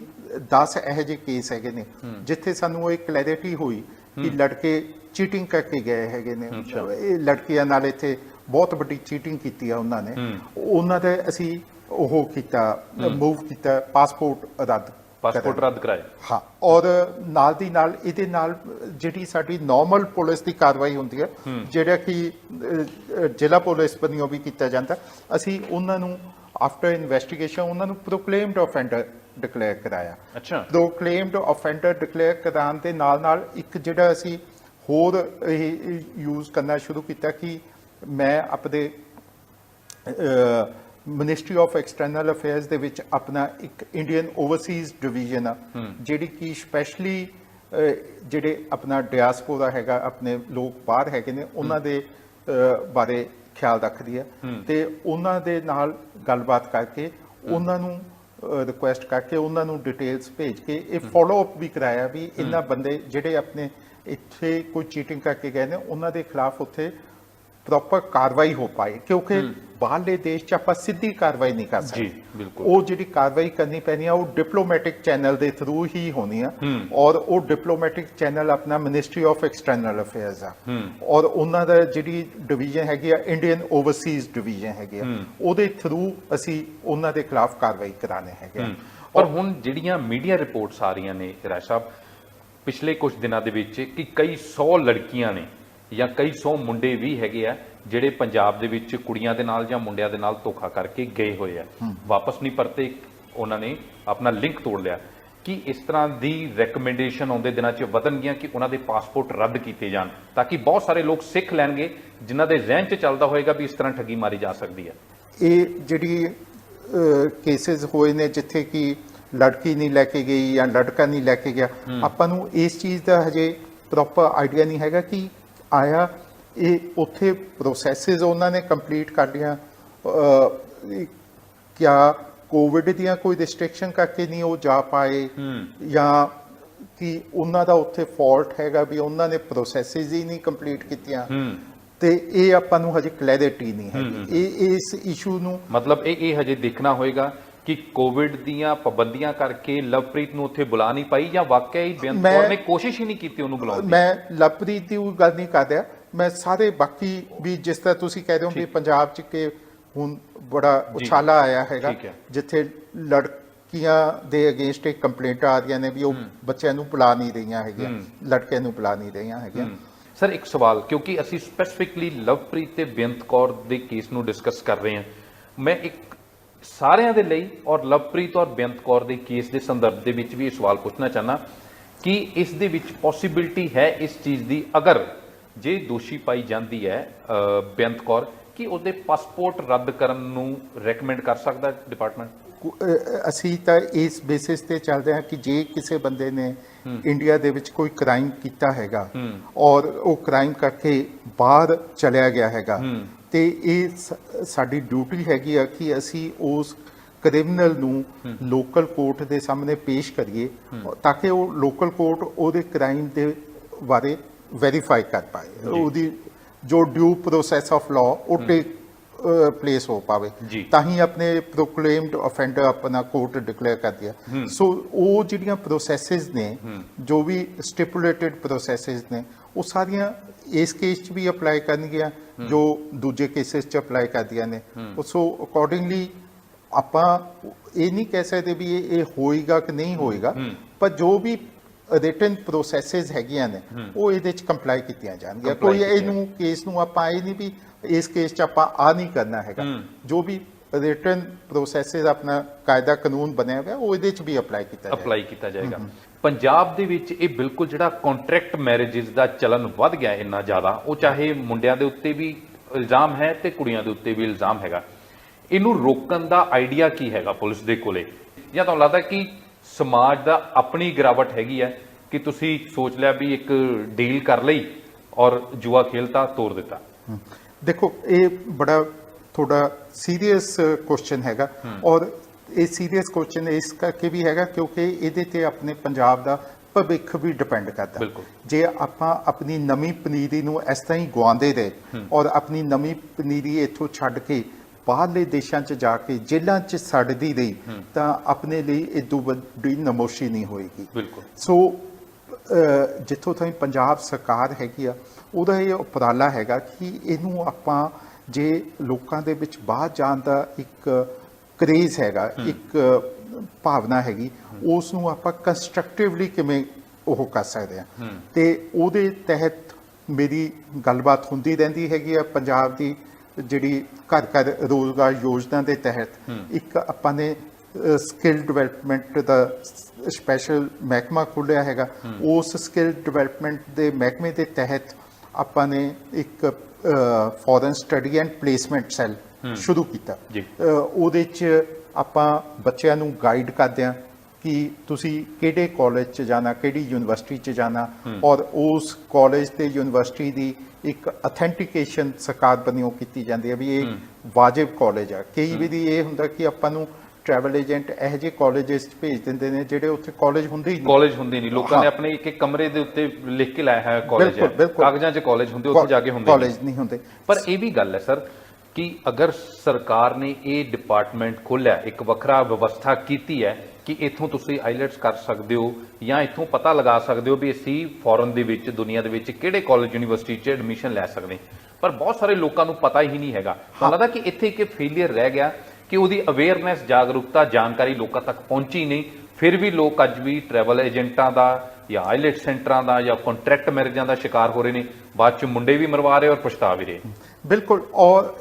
10 ਇਹੋ ਜਿਹੇ ਕੇਸ ਹੈਗੇ ਨੇ ਜਿੱਥੇ ਸਾਨੂੰ ਇਹ ਕਲੈਰਿਟੀ ਹੋਈ ਕਿ ਲੜਕੇ ਚੀਟਿੰਗ ਕਰਕੇ ਗਏ ਹੈਗੇ ਨੇ। ਇਹ ਲੜਕੀਆਂ ਨਾਲ ਇੱਥੇ ਬਹੁਤ ਵੱਡੀ ਚੀਟਿੰਗ ਕੀਤੀ ਆ ਉਹਨਾਂ ਨੇ, ਉਹਨਾਂ ਦੇ ਅਸੀਂ ਉਹ ਕੀਤਾ, ਮੂਵ ਕੀਤਾ, ਪਾਸਪੋਰਟ ਰੱਦ ਕਰਾਇਆ। ਹਾਂ, ਔਰ ਨਾਲ ਦੀ ਨਾਲ ਇਹਦੇ ਨਾਲ ਜਿਹੜੀ ਸਾਡੀ ਨਾਰਮਲ ਪੁਲਿਸ ਦੀ ਕਾਰਵਾਈ ਹੁੰਦੀ ਹੈ, ਜਿਹੜਾ ਕਿ ਜ਼ਿਲ੍ਹਾ ਪੁਲਿਸ ਵੱਲੋਂ ਵੀ ਕੀਤਾ ਜਾਂਦਾ, ਅਸੀਂ ਉਹਨਾਂ ਨੂੰ ਆਫਟਰ ਇਨਵੈਸਟੀਗੇਸ਼ਨ ਉਹਨਾਂ ਨੂੰ ਪ੍ਰੋਕਲੇਮਡ ਆਫੈਂਡਰ ਡਿਕਲੇਅਰ ਕਰਾਇਆ। ਅੱਛਾ। ਪ੍ਰੋਕਲੇਮਡ ਆਫੈਂਡਰ ਡਿਕਲੇਅਰ ਕਰਾਉਣ ਦੇ ਨਾਲ ਨਾਲ ਇੱਕ ਜਿਹੜਾ ਅਸੀਂ ਹੋਰ ਇਹ ਯੂਜ਼ ਕਰਨਾ ਸ਼ੁਰੂ ਕੀਤਾ ਕਿ ਮੈਂ ਆਪਣੇ ਮਿਨਿਸਟਰੀ ਆਫ ਐਕਸਟਰਨਲ ਅਫੇਅਰਸ ਦੇ ਵਿੱਚ ਆਪਣਾ ਇੱਕ ਇੰਡੀਅਨ ਓਵਰਸੀਜ਼ ਡਿਵੀਜ਼ਨ ਆ, ਜਿਹੜੀ ਕਿ ਸਪੈਸ਼ਲੀ ਜਿਹੜੇ ਆਪਣਾ ਡਿਆਸਪੋਰਾ ਹੈਗਾ, ਆਪਣੇ ਲੋਕ ਬਾਹਰ ਹੈਗੇ ਨੇ, ਉਹਨਾਂ ਦੇ ਬਾਰੇ ਖਿਆਲ ਰੱਖਦੀ ਹੈ। ਤੇ ਉਹਨਾਂ ਦੇ ਨਾਲ ਗੱਲਬਾਤ ਕਰਕੇ, ਉਹਨਾਂ ਨੂੰ ਰਿਕੁਐਸਟ ਕਰਕੇ, ਉਹਨਾਂ ਨੂੰ ਡਿਟੇਲਸ ਭੇਜ ਕੇ ਇਹ ਫੋਲੋ ਅਪ ਵੀ ਕਰਾਇਆ ਵੀ ਇਹਨਾਂ ਬੰਦੇ ਜਿਹੜੇ ਆਪਣੇ ਇੱਥੇ ਕੋਈ ਚੀਟਿੰਗ ਕਰਕੇ ਗਏ ਨੇ, ਉਹਨਾਂ ਦੇ ਖਿਲਾਫ ਉੱਥੇ ਪ੍ਰੋਪਰ ਕਾਰਵਾਈ ਹੋ ਪਾਏ, ਕਿਉਂਕਿ ਬਾਹਰਲੇ ਦੇਸ਼ 'ਚ ਆਪਾਂ ਸਿੱਧੀ ਕਾਰਵਾਈ ਨਹੀਂ ਕਰ ਸਕਦੇ। ਬਿਲਕੁਲ। ਉਹ ਜਿਹੜੀ ਕਾਰਵਾਈ ਕਰਨੀ ਪੈਣੀ ਆ, ਉਹ ਡਿਪਲੋਮੈਟਿਕ ਚੈਨਲ ਦੇ ਥਰੂ ਹੀ ਹੋਣੀ ਆ, ਔਰ ਉਹ ਡਿਪਲੋਮੈਟਿਕ ਚੈਨਲ ਆਪਣਾ ਮਿਨਿਸਟਰੀ ਆਫ ਐਕਸਟਰਨਲ ਅਫੇਅਰਸ ਆ, ਔਰ ਉਹਨਾਂ ਦਾ ਜਿਹੜੀ ਡਿਵੀਜ਼ਨ ਹੈਗੀ ਆ, ਇੰਡੀਅਨ ਓਵਰਸੀਜ਼ ਡਿਵੀਜ਼ਨ ਹੈਗੀ ਆ, ਉਹਦੇ ਥਰੂ ਅਸੀਂ ਉਹਨਾਂ ਦੇ ਖਿਲਾਫ ਕਾਰਵਾਈ ਕਰਾਣੇ ਹੈਗੇ ਆ। ਔਰ ਹੁਣ ਜਿਹੜੀਆਂ ਮੀਡੀਆ ਰਿਪੋਰਟਸ ਆ ਰਹੀਆਂ ਨੇ ਰਾਏ ਸਾਹਿਬ, ਪਿਛਲੇ ਕੁਝ ਦਿਨਾਂ ਦੇ ਵਿੱਚ ਕਿ ਕਈ 100 ਲੜਕੀਆਂ ਨੇ ਜਾਂ ਕਈ 100 ਮੁੰਡੇ ਵੀ ਹੈਗੇ ਆ ਜਿਹੜੇ ਪੰਜਾਬ ਦੇ ਵਿੱਚ ਕੁੜੀਆਂ ਦੇ ਨਾਲ ਜਾਂ ਮੁੰਡਿਆਂ ਦੇ ਨਾਲ ਧੋਖਾ ਕਰਕੇ ਗਏ ਹੋਏ ਆ, ਵਾਪਸ ਨਹੀਂ ਪਰਤੇ, ਉਹਨਾਂ ਨੇ ਆਪਣਾ ਲਿੰਕ ਤੋੜ ਲਿਆ। ਕਿ ਇਸ ਤਰ੍ਹਾਂ ਦੀ ਰეკਮੈਂਡੇਸ਼ਨ ਆਉਂਦੇ ਦਿਨਾਂ 'ਚ ਵਧਣਗੀਆਂ ਕਿ ਉਹਨਾਂ ਦੇ ਪਾਸਪੋਰਟ ਰੱਦ ਕੀਤੇ ਜਾਣ, ਤਾਂ ਕਿ ਬਹੁਤ ਸਾਰੇ ਲੋਕ ਸਿੱਖ ਲੈਣਗੇ ਜਿਨ੍ਹਾਂ ਦੇ ਜ਼ਿਹਨ 'ਚ ਚੱਲਦਾ ਹੋਏਗਾ ਵੀ ਇਸ ਤਰ੍ਹਾਂ ਠੱਗੀ ਮਾਰੀ ਜਾ ਸਕਦੀ ਹੈ। ਇਹ ਜਿਹੜੀ ਕੇਸਿਸ ਹੋਏ ਨੇ ਜਿੱਥੇ ਕਿ ਲੜਕੀ ਨਹੀਂ ਲੈ ਕੇ ਗਈ ਜਾਂ ਲੜਕਾ ਨਹੀਂ ਲੈ ਕੇ ਗਿਆ, ਆਪਾਂ ਨੂੰ ਇਸ ਚੀਜ਼ ਦਾ ਹਜੇ ਪ੍ਰੋਪਰ ਆਈਡੀਆ ਨਹੀਂ ਹੈਗਾ ਕਿ ਆਇਆ ਇਹ ਉੱਥੇ ਪ੍ਰੋਸੈਸਿਸ ਉਹਨਾਂ ਨੇ ਕੰਪਲੀਟ ਕਰ ਲਿਆ, ਕਿਆ ਕੋਵਿਡ ਦੀਆਂ ਕੋਈ ਰਿਸਟ੍ਰਿਕਸ਼ਨ ਕਰਕੇ ਨਹੀਂ ਉਹ ਜਾ ਪਾਏ, ਜਾਂ ਕਿ ਉਹਨਾਂ ਦਾ ਉੱਥੇ ਫਾਲਟ ਹੈਗਾ ਵੀ ਉਹਨਾਂ ਨੇ ਪ੍ਰੋਸੈਸਿਸ ਹੀ ਨਹੀਂ ਕੰਪਲੀਟ ਕੀਤੀਆਂ। ਤੇ ਇਹ ਆਪਾਂ ਨੂੰ ਹਜੇ ਕਲੈਰਿਟੀ ਨਹੀਂ ਹੈ ਇਸ ਇਸ਼ੂ ਨੂੰ। ਮਤਲਬ ਇਹ ਹਜੇ ਦੇਖਣਾ ਹੋਏਗਾ ਕਿ ਕੋਵਿਡ ਦੀਆਂ ਪਾਬੰਦੀਆਂ ਕਰਕੇ ਲਵਪ੍ਰੀਤ ਨੂੰ ਉੱਥੇ ਬੁਲਾ ਨਹੀਂ ਪਾਈ, ਜਾਂ ਵਾਕਿਆ ਹੀ ਬੇਅੰਤ ਕੌਰ ਨੇ ਕੋਸ਼ਿਸ਼ ਹੀ ਨਹੀਂ ਕੀਤੀ ਉਹਨੂੰ ਬੁਲਾਉਣ ਦੀ। ਮੈਂ ਲਵਪ੍ਰੀਤ ਦੀ ਉਹ ਗੱਲ ਨਹੀਂ ਕਰ ਰਿਹਾ, ਮੈਂ ਸਾਰੇ ਬਾਕੀ ਵੀ ਜਿਸ ਤਰ੍ਹਾਂ ਤੁਸੀਂ ਕਹਿ ਰਹੇ ਹੋ ਵੀ ਪੰਜਾਬ 'ਚ ਕਿ ਹੁਣ ਬੜਾ ਉਛਾਲਾ ਆਇਆ ਹੈਗਾ, ਜਿੱਥੇ ਲੜਕੀਆਂ ਦੇ ਅਗੇਂਸਟ ਇੱਕ ਕੰਪਲੇਂਟਾਂ ਆ ਰਹੀਆਂ ਨੇ ਵੀ ਉਹ ਬੱਚਿਆਂ ਨੂੰ ਬੁਲਾ ਨਹੀਂ ਰਹੀਆਂ ਹੈਗੀਆਂ, ਲੜਕਿਆਂ ਨੂੰ ਬੁਲਾ ਨਹੀਂ ਰਹੀਆਂ ਹੈਗੀਆਂ। ਸਰ ਇੱਕ ਸਵਾਲ, ਕਿਉਂਕਿ ਅਸੀਂ ਸਪੈਸੀਫਿਕਲੀ ਲਵਪ੍ਰੀਤ ਤੇ ਬੇਅੰਤ ਕੌਰ ਦੇ ਕੇਸ ਨੂੰ ਡਿਸਕਸ ਕਰ ਰਹੇ ਹਾਂ, ਮੈਂ ਇੱਕ ਸਾਰਿਆਂ ਦੇ ਲਈ ਔਰ ਲਵਪ੍ਰੀਤ ਔਰ ਬੇਅੰਤ ਕੌਰ ਦੇ ਕੇਸ ਦੇ ਸੰਦਰਭ ਦੇ ਵਿੱਚ ਵੀ ਇਹ ਸਵਾਲ ਪੁੱਛਣਾ ਚਾਹੁੰਦਾ ਕਿ ਇਸ ਦੇ ਵਿੱਚ ਪੋਸੀਬਿਲਿਟੀ ਹੈ ਇਸ ਚੀਜ਼ ਦੀ, ਅਗਰ ਜੇ ਦੋਸ਼ੀ ਪਾਈ ਜਾਂਦੀ ਹੈ ਬੇਅੰਤ ਕੌਰ, ਕਿ ਉਹਦੇ ਪਾਸਪੋਰਟ ਰੱਦ ਕਰਨ ਨੂੰ ਰეკਮੈਂਡ ਕਰ ਸਕਦਾ ਡਿਪਾਰਟਮੈਂਟ? ਅਸੀਂ ਤਾਂ ਇਸ ਬੇਸਿਸ ਤੇ ਚੱਲਦੇ ਹਾਂ ਕਿ ਜੇ ਕਿਸੇ ਬੰਦੇ ਨੇ ਇੰਡੀਆ ਦੇ ਵਿੱਚ ਕੋਈ ਕ੍ਰਾਈਮ ਕੀਤਾ ਹੈਗਾ ਔਰ ਉਹ ਕ੍ਰਾਈਮ ਕਰਕੇ ਬਾਹਰ ਚਲਿਆ ਗਿਆ ਹੈਗਾ, ਤੇ ਇਹ ਸਾਡੀ ਡਿਊਟੀ ਹੈਗੀ ਆ ਕਿ ਅਸੀਂ ਉਸ ਕ੍ਰਿਮੀਨਲ ਨੂੰ ਲੋਕਲ ਕੋਰਟ ਦੇ ਸਾਹਮਣੇ ਪੇਸ਼ ਕਰੀਏ ਤਾਂ ਕਿ ਉਹ ਲੋਕਲ ਕੋਰਟ ਉਹਦੇ ਕ੍ਰਾਈਮ ਦੇ ਬਾਰੇ ਵੈਰੀਫਾਈ ਕਰ ਪਾਏ, ਉਹਦੀ ਜੋ ਡਿਊ ਪ੍ਰੋਸੈਸ ਆਫ ਲਾਅ ਉਹ ਟੇਕ ਪਲੇਸ ਹੋ ਪਾਵੇ, ਤਾਂ ਹੀ ਆਪਣੇ ਪ੍ਰੋਕਲੇਮਡ ਅਫੈਂਡਰ ਆਪਣਾ ਕੋਰਟ ਡਿਕਲੇਅਰ ਕਰ ਦਿਆ। ਸੋ ਉਹ ਜਿਹੜੀਆਂ ਪ੍ਰੋਸੈਸਿਸ ਨੇ, ਜੋ ਵੀ ਸਟਿਪੂਲੇਟਡ ਪ੍ਰੋਸੈਸਿਸ ਨੇ, ਉਹ ਸਾਰੀਆਂ ਇਸ ਕੇਸ 'ਚ ਵੀ ਅਪਲਾਈ ਕਰਨਗੀਆਂ ਜੋ ਦੂਜੇ ਕੇਸਿਸ 'ਚ ਅਪਲਾਈ ਕਰਦੀਆਂ ਨੇ। ਸੋ ਅਕੋਰਡਿੰਗਲੀ ਆਪਾਂ ਇਹ ਨਹੀਂ ਕਹਿ ਸਕਦੇ ਵੀ ਇਹ ਹੋਏਗਾ ਕਿ ਨਹੀਂ ਹੋਏਗਾ, ਪਰ ਜੋ ਵੀ ਰਿਟਨ ਪ੍ਰੋਸੈਸਿਸ ਹੈਗੀਆਂ ਨੇ ਉਹ ਇਹਦੇ 'ਚ ਕੰਪਲਾਈ ਕੀਤੀਆਂ ਜਾਣਗੀਆਂ। ਕੋਈ ਇਹਨੂੰ ਕੇਸ ਨੂੰ ਆਪਾਂ ਇਹ ਨਹੀਂ ਵੀ ਇਸ ਕੇਸ 'ਚ ਆਪਾਂ ਆ ਨਹੀਂ ਕਰਨਾ ਹੈਗਾ, ਜੋ ਵੀ ਰਿਟਨ ਪ੍ਰੋਸੈਸਿਸ ਆਪਣਾ ਕਾਇਦਾ ਕਾਨੂੰਨ ਬਣਿਆ ਹੋਇਆ ਉਹ ਇਹਦੇ 'ਚ ਵੀ ਅਪਲਾਈ ਕੀਤਾ ਜਾਏਗਾ। ਪੰਜਾਬ ਦੇ ਵਿੱਚ ਇਹ ਬਿਲਕੁਲ ਜਿਹੜਾ ਕੰਟਰੈਕਟ ਮੈਰਿਜਸ ਦਾ ਚਲਨ ਵੱਧ ਗਿਆ ਇੰਨਾ ਜ਼ਿਆਦਾ, ਉਹ ਚਾਹੇ ਮੁੰਡਿਆਂ ਦੇ ਉੱਤੇ ਵੀ ਇਲਜ਼ਾਮ ਹੈ ਤੇ ਕੁੜੀਆਂ ਦੇ ਉੱਤੇ ਵੀ ਇਲਜ਼ਾਮ ਹੈਗਾ, ਇਹਨੂੰ ਰੋਕਣ ਦਾ ਆਈਡੀਆ ਕੀ ਹੈਗਾ ਪੁਲਿਸ ਦੇ ਕੋਲੇ? ਜਾਂ ਤੁਹਾਨੂੰ ਲੱਗਦਾ ਕਿ ਸਮਾਜ ਦਾ ਆਪਣੀ ਗਿਰਾਵਟ ਹੈਗੀ ਹੈ ਕਿ ਤੁਸੀਂ ਸੋਚ ਲਿਆ ਵੀ ਇੱਕ ਡੀਲ ਕਰ ਲਈ ਔਰ ਜੂਆ ਖੇਲਤਾ, ਤੋੜ ਦਿੱਤਾ? ਦੇਖੋ ਇਹ ਬੜਾ ਥੋੜਾ ਸੀਰੀਅਸ ਕੁਐਸਚਨ ਹੈਗਾ, ਔਰ ਇਹ ਸੀਰੀਅਸ ਕੁਐਸਚਨ ਇਸ ਕਰਕੇ ਵੀ ਹੈਗਾ ਕਿਉਂਕਿ ਇਹਦੇ ਤੇ ਆਪਣੇ ਪੰਜਾਬ ਦਾ ਭਵਿੱਖ ਵੀ ਡਿਪੈਂਡ ਕਰਦਾ। ਜੇ ਆਪਾਂ ਆਪਣੀ ਨਵੀਂ ਪਨੀਰੀ ਨੂੰ ਇਸ ਤਰ੍ਹਾਂ ਹੀ ਗਵਾਉਂਦੇ ਰਹੇ ਔਰ ਆਪਣੀ ਨਵੀਂ ਪਨੀਰੀ ਇੱਥੋਂ ਛੱਡ ਕੇ ਬਾਹਰਲੇ ਦੇਸ਼ਾਂ 'ਚ ਜਾ ਕੇ ਜੇਲ੍ਹਾਂ 'ਚ ਸੜਦੀ ਰਹੀ ਤਾਂ ਆਪਣੇ ਲਈ ਇਦੋਂ ਵੱਡੀ ਨਮੋਸ਼ੀ ਨਹੀਂ ਹੋਏਗੀ। ਸੋ ਜਿੱਥੋਂ ਤਾਈਂ ਪੰਜਾਬ ਸਰਕਾਰ ਹੈਗੀ ਆ, ਉਹਦਾ ਇਹ ਉਪਰਾਲਾ ਹੈਗਾ ਕਿ ਇਹਨੂੰ ਆਪਾਂ ਜੇ ਲੋਕਾਂ ਦੇ ਵਿੱਚ ਬਾਹਰ ਜਾਣ ਦਾ ਇੱਕ ਕਰੇਜ਼ ਹੈਗਾ, ਇੱਕ ਭਾਵਨਾ ਹੈਗੀ, ਉਸ ਨੂੰ ਆਪਾਂ ਕੰਸਟਰਕਟਿਵਲੀ ਕਿਵੇਂ ਉਹ ਕਰ ਸਕਦੇ ਹਾਂ, ਤੇ ਉਹਦੇ ਤਹਿਤ ਮੇਰੀ ਗੱਲਬਾਤ ਹੁੰਦੀ ਰਹਿੰਦੀ ਹੈਗੀ ਆ। ਪੰਜਾਬ ਦੀ ਜਿਹੜੀ ਘਰ ਘਰ ਰੋਜ਼ਗਾਰ ਯੋਜਨਾ ਦੇ ਤਹਿਤ ਇੱਕ ਆਪਾਂ ਨੇ ਸਕਿੱਲ ਡਿਵੈਲਪਮੈਂਟ ਦਾ ਸਪੈਸ਼ਲ ਮਹਿਕਮਾ ਖੋਲ੍ਹਿਆ ਹੈਗਾ। ਉਸ ਸਕਿੱਲ ਡਿਵੈਲਪਮੈਂਟ ਦੇ ਮਹਿਕਮੇ ਦੇ ਤਹਿਤ ਆਪਾਂ ਨੇ ਇੱਕ foreign study and placement cell ਸ਼ੁਰੂ ਕੀਤਾ। ਉਹਦੇ 'ਚ ਆਪਾਂ ਬੱਚਿਆਂ ਨੂੰ ਗਾਈਡ ਕਰਦੇ ਹਾਂ ਕਿ ਤੁਸੀਂ ਕਿਹੜੇ ਕਾਲਜ 'ਚ ਜਾਣਾ, ਕਿਹੜੀ ਯੂਨੀਵਰਸਿਟੀ 'ਚ ਜਾਣਾ, ਔਰ ਉਸ ਕਾਲਜ ਤੇ ਯੂਨੀਵਰਸਿਟੀ ਦੀ ਇੱਕ ਅਥੈਂਟੀਕੇਸ਼ਨ ਸਰਕਾਰ ਵੱਲੋਂ ਕੀਤੀ ਜਾਂਦੀ ਹੈ ਵੀ ਇਹ ਵਾਜਿਬ ਕਾਲਜ ਆ। ਕਈ ਵਾਰੀ ਇਹ ਹੁੰਦਾ ਕਿ ਆਪਾਂ ਨੂੰ ਟਰੈਵਲ ਏਜੰਟ ਇਹੋ ਜਿਹੇ ਕਾਲਜਸ 'ਚ ਭੇਜ ਦਿੰਦੇ ਨੇ ਜਿਹੜੇ ਉੱਥੇ ਕਾਲਜ ਹੁੰਦੇ ਹੀ ਨਹੀਂ। ਲੋਕਾਂ ਨੇ ਆਪਣੇ ਇੱਕ ਇੱਕ ਕਮਰੇ ਦੇ ਉੱਤੇ ਲਿਖ ਕੇ ਲਾਇਆ ਹੈ ਕਾਲਜ ਹੈ, ਕਾਗਜ਼ਾਂ 'ਚ ਕਾਲਜ ਹੁੰਦੇ, ਉੱਥੇ ਜਾ ਕੇ ਹੁੰਦੇ ਕਾਲਜ ਨਹੀਂ ਹੁੰਦੇ। ਪਰ ਇਹ ਵੀ ਗੱਲ ਹੈ ਸਰ ਕਿ ਅਗਰ ਸਰਕਾਰ ਨੇ ਇਹ ਡਿਪਾਰਟਮੈਂਟ ਖੋਲ੍ਹਿਆ, ਇੱਕ ਵੱਖਰਾ ਵਿਵਸਥਾ ਕੀਤੀ ਹੈ ਕਿ ਇੱਥੋਂ ਤੁਸੀਂ ਆਈਲੈਟਸ ਕਰ ਸਕਦੇ ਹੋ ਜਾਂ ਇੱਥੋਂ ਪਤਾ ਲਗਾ ਸਕਦੇ ਹੋ ਵੀ ਅਸੀਂ ਫੋਰਨ ਦੇ ਵਿੱਚ, ਦੁਨੀਆ ਦੇ ਵਿੱਚ ਕਿਹੜੇ ਕਾਲਜ ਯੂਨੀਵਰਸਿਟੀ 'ਚ ਐਡਮਿਸ਼ਨ ਲੈ ਸਕਦੇ, ਪਰ ਬਹੁਤ ਸਾਰੇ ਲੋਕਾਂ ਨੂੰ ਪਤਾ ਹੀ ਨਹੀਂ ਹੈਗਾ। ਮੈਨੂੰ ਲੱਗਦਾ ਕਿ ਇੱਥੇ ਇੱਕ ਫੇਲੀਅਰ ਰਹਿ ਗਿਆ ਕਿ ਉਹਦੀ ਅਵੇਅਰਨੈਸ, ਜਾਗਰੂਕਤਾ, ਜਾਣਕਾਰੀ ਲੋਕਾਂ ਤੱਕ ਪਹੁੰਚੀ ਨਹੀਂ। ਫਿਰ ਵੀ ਲੋਕ ਅੱਜ ਵੀ ਟਰੈਵਲ ਏਜੰਟਾਂ ਦਾ ਜਾਂ ਆਈਲੈਟ ਸੈਂਟਰਾਂ ਦਾ ਜਾਂ ਕੰਟਰੈਕਟ ਮੈਰਿਜਾਂ ਦਾ ਸ਼ਿਕਾਰ ਹੋ ਰਹੇ ਨੇ, ਬਾਅਦ 'ਚ ਮੁੰਡੇ ਵੀ ਮਰਵਾ ਰਹੇ ਔਰ ਪਛਤਾ ਵੀ ਰਹੇ। ਬਿਲਕੁਲ, ਔਰ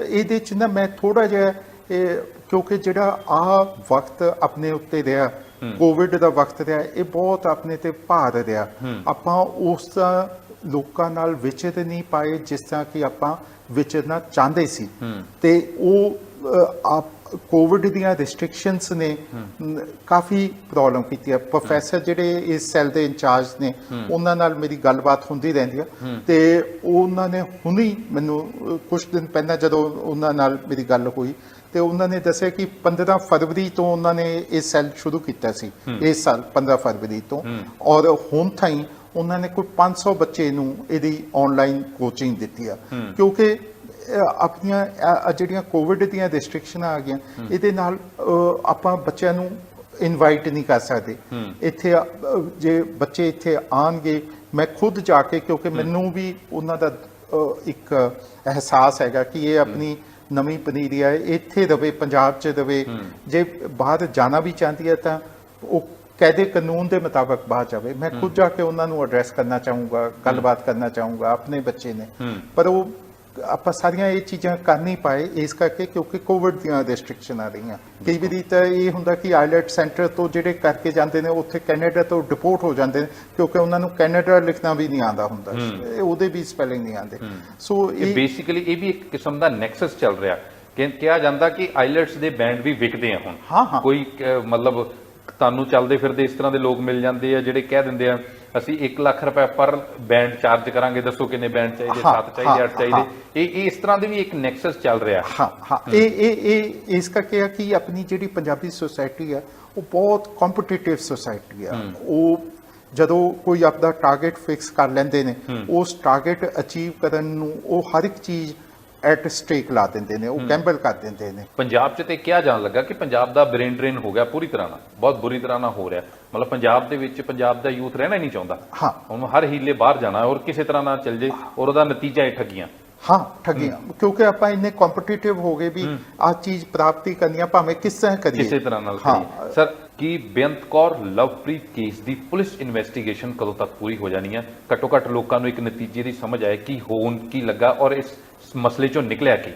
ਇਹਦੇ 'ਚ ਨਾ ਮੈਂ ਥੋੜਾ ਜਿਹਾ ਕਿਉਂਕਿ ਜਿਹੜਾ ਆਹ ਵਕਤ ਆਪਣੇ ਉੱਤੇ ਰਿਹਾ, ਕੋਵਿਡ ਦਾ ਵਕਤ ਰਿਹਾ, ਇਹ ਬਹੁਤ ਆਪਣੇ ਤੇ ਭਾਰ ਰਿਹਾ। ਆਪਾਂ ਉਸ ਦਾ ਲੋਕਾਂ ਨਾਲ ਵਿਚਰ ਨਹੀਂ ਪਾਏ ਜਿਸ ਤਰ੍ਹਾਂ ਕਿ ਆਪਾਂ ਵਿਚਰਨਾ ਚਾਹੁੰਦੇ ਸੀ, ਤੇ ਉਹ ਕੋਵਿਡ ਦੀਆਂ ਰਿਸਟ੍ਰਿਕਸ਼ਨਸ ਨੇ ਕਾਫੀ ਪ੍ਰੋਬਲਮ ਕੀਤੀ ਹੈ। ਪ੍ਰੋਫੈਸਰ ਜਿਹੜੇ ਇਸ ਸੈੱਲ ਦੇ ਇੰਚਾਰਜ ਨੇ, ਉਹਨਾਂ ਨਾਲ ਮੇਰੀ ਗੱਲਬਾਤ ਹੁੰਦੀ ਰਹਿੰਦੀ ਆ, ਤੇ ਉਹਨਾਂ ਨੇ ਹੁਣੀ ਮੈਨੂੰ ਕੁਝ ਦਿਨ ਪਹਿਲਾਂ ਜਦੋਂ ਉਹਨਾਂ ਨਾਲ ਮੇਰੀ ਗੱਲ ਹੋਈ ਤੇ ਉਹਨਾਂ ਨੇ ਦੱਸਿਆ ਕਿ 15 ਫਰਵਰੀ ਤੋਂ ਉਹਨਾਂ ਨੇ ਇਹ ਸੈੱਲ ਸ਼ੁਰੂ ਕੀਤਾ ਸੀ, ਇਸ ਸਾਲ 15 ਫਰਵਰੀ ਤੋਂ, ਔਰ ਹੁਣ ਤਾਈਂ ਉਹਨਾਂ ਨੇ ਕੋਈ 500 ਬੱਚੇ ਨੂੰ ਇਹਦੀ ਆਨਲਾਈਨ ਕੋਚਿੰਗ ਦਿੱਤੀ ਆ ਕਿਉਂਕਿ ਆਪਣੀਆਂ ਜਿਹੜੀਆਂ ਕੋਵਿਡ ਦੀਆਂ ਰਿਸਟ੍ਰਿਕਸ਼ਨਾਂ ਆ ਗਈਆਂ ਇਹਦੇ ਨਾਲ ਆਪਾਂ ਬੱਚਿਆਂ ਨੂੰ ਇਨਵਾਈਟ ਨਹੀਂ ਕਰ ਸਕਦੇ ਇੱਥੇ ਜੇ ਬੱਚੇ ਇੱਥੇ ਆਣਗੇ ਮੈਂ ਖੁਦ ਜਾ ਕੇ ਕਿਉਂਕਿ ਮੈਨੂੰ ਵੀ ਉਹਨਾਂ ਦਾ ਇੱਕ ਅਹਿਸਾਸ ਹੈਗਾ ਕਿ ਇਹ ਆਪਣੀ ਨਵੀਂ ਪਨੀਰੀ ਹੈ ਇੱਥੇ ਰਵੇ ਪੰਜਾਬ 'ਚ ਰਵੇ ਜੇ ਬਾਹਰ ਜਾਣਾ ਵੀ ਚਾਹੁੰਦੀ ਹੈ ਤਾਂ ਉਹ ਕਾਇਦੇ ਕਾਨੂੰਨ ਦੇ ਮੁਤਾਬਕ ਬਾਹਰ ਜਾਵੇ ਮੈਂ ਖੁਦ ਜਾ ਕੇ ਉਹਨਾਂ ਨੂੰ ਐਡਰੈਸ ਕਰਨਾ ਚਾਹੂੰਗਾ ਗੱਲਬਾਤ ਕਰਨਾ ਚਾਹੂੰਗਾ ਆਪਣੇ ਬੱਚੇ ਨੇ ਪਰ ਉਹ ਆਪਾਂ ਸਾਰੀਆਂ ਇਹ ਚੀਜ਼ਾਂ ਕਰ ਨਹੀਂ ਪਾਏ ਇਸ ਕਰਕੇ ਕਿਉਂਕਿ ਕੋਵਿਡ ਦੀਆਂ ਰੈਸਟ੍ਰਿਕਸ਼ਨ ਆ ਰਹੀਆਂ ਕਈ ਵਾਰੀ ਤਾਂ ਇਹ ਹੁੰਦਾ ਕਿ ਆਈਲੈਟ ਸੈਂਟਰ ਤੋਂ ਜਿਹੜੇ ਕਰਕੇ ਜਾਂਦੇ ਨੇ ਉੱਥੇ ਕੈਨੇਡਾ ਤੋਂ ਡਿਪੋਰਟ ਹੋ ਜਾਂਦੇ ਨੇ ਕਿਉਂਕਿ ਉਹਨਾਂ ਨੂੰ ਕੈਨੇਡਾ ਲਿਖਣਾ ਵੀ ਨਹੀਂ ਆਉਂਦਾ ਹੁੰਦਾ ਉਹਦੇ ਵੀ ਸਪੈਲਿੰਗ ਨਹੀਂ ਆਉਂਦੇ ਸੋ ਇਹ ਬੇਸਿਕਲੀ ਇਹ ਵੀ ਇੱਕ ਕਿਸਮ ਦਾ ਨੈਕਸਸ ਚੱਲ ਰਿਹਾ ਕਿ ਕਿਹਾ ਜਾਂਦਾ ਕਿ ਆਈਲੈਟਸ ਦੇ ਬੈਂਡ ਵੀ ਵਿਕਦੇ ਆ ਹੁਣ ਕੋਈ ਮਤਲਬ ਤੁਹਾਨੂੰ ਚੱਲਦੇ ਫਿਰਦੇ ਇਸ ਤਰ੍ਹਾਂ ਦੇ ਲੋਕ ਮਿਲ ਜਾਂਦੇ ਆ ਜਿਹੜੇ ਕਹਿ ਦਿੰਦੇ ਆ ਅਸੀਂ 1 ਲੱਖ ਰੁਪਏ ਪਰ ਬੈਂਡ ਚਾਰਜ ਕਰਾਂਗੇ ਦੱਸੋ ਕਿੰਨੇ ਬੈਂਡ ਚਾਹੀਦੇ 7 ਚਾਹੀਦੇ 8 ਚਾਹੀਦੇ ਇਹ ਇਸ ਤਰ੍ਹਾਂ ਦੇ ਵੀ ਇੱਕ ਨੈਕਸਸ ਚੱਲ ਰਿਹਾ ਹਾਂ ਇਹ ਇਸ ਕਰਕੇ ਆ ਕਿ ਆਪਣੀ ਜਿਹੜੀ ਪੰਜਾਬੀ ਸੋਸਾਇਟੀ ਆ ਉਹ ਬਹੁਤ ਕੰਪੀਟੀਟਿਵ ਸੋਸਾਇਟੀ ਆ ਉਹ ਜਦੋਂ ਕੋਈ ਆਪਦਾ ਟਾਰਗੇਟ ਫਿਕਸ ਕਰ ਲੈਂਦੇ ਨੇ ਉਸ ਟਾਰਗੇਟ ਅਚੀਵ ਕਰਨ ਨੂੰ ਉਹ ਹਰ ਇੱਕ ਚੀਜ਼ ਐਟ ਸਟੇਕ ਲਾ ਦਿੰਦੇ ਨੇ ਉਹ ਗੈਂਬਲ ਕਰ ਦਿੰਦੇ ਨੇ ਪੰਜਾਬ 'ਚ ਤੇ ਕਿਹਾ ਜਾਣ ਲੱਗਾ ਕਿ ਪੰਜਾਬ ਦਾ ਬ੍ਰੇਨ ਡਰੇਨ ਹੋ ਗਿਆ ਪੂਰੀ ਤਰ੍ਹਾਂ ਨਾਲ ਬਹੁਤ ਬੁਰੀ ਤਰ੍ਹਾਂ ਨਾਲ ਹੋ ਰਿਹਾ ਮਤਲਬ ਪੰਜਾਬ ਦੇ ਵਿੱਚ ਪੰਜਾਬ ਦਾ ਯੂਥ ਰਹਿਣਾ ਹੀ ਨਹੀਂ ਚਾਹੁੰਦਾ ਹੁਣ ਹਰ ਹੀਲੇ ਬਾਹਰ ਜਾਣਾ ਔਰ ਕਿਸੇ ਤਰ੍ਹਾਂ ਨਾਲ ਚੱਲ ਜੇ ਔਰ ਉਹਦਾ ਨਤੀਜਾ ਇਹ ਠੱਗੀਆਂ ਠੱਗੀਆਂ ਕਿਉਂਕਿ ਆਪਾਂ ਇੰਨੇ ਕੰਪੀਟੀਟਿਵ ਹੋ ਗਏ ਵੀ ਆਹ ਚੀਜ਼ ਪ੍ਰਾਪਤੀ ਕਰਨੀ ਆ ਭਾਵੇਂ ਕਿਸ ਤਰ੍ਹਾਂ ਕਰੀਏ ਕਿਸੇ ਤਰ੍ਹਾਂ ਨਾਲ ਕਰੀਏ ਸਰ ਕੀ ਬੇਅੰਤ ਕੌਰ ਲਵਪ੍ਰੀਤ ਕੇਸ ਦੀ ਪੁਲਿਸ ਇਨਵੈਸਟੀਗੇਸ਼ਨ ਕਦੋਂ ਤੱਕ ਪੂਰੀ ਹੋ ਜਾਣੀ ਹੈ ਘੱਟੋ ਘੱਟ ਲੋਕਾਂ ਨੂੰ ਇੱਕ ਨਤੀਜੇ ਦੀ ਸਮਝ ਆਏ ਕੀ ਹੋਣ ਕੀ ਲੱਗਾ ਔਰ ਇਸ ਮਸਲੇ ਚੋਂ ਨਿਕਲਿਆ ਕੀ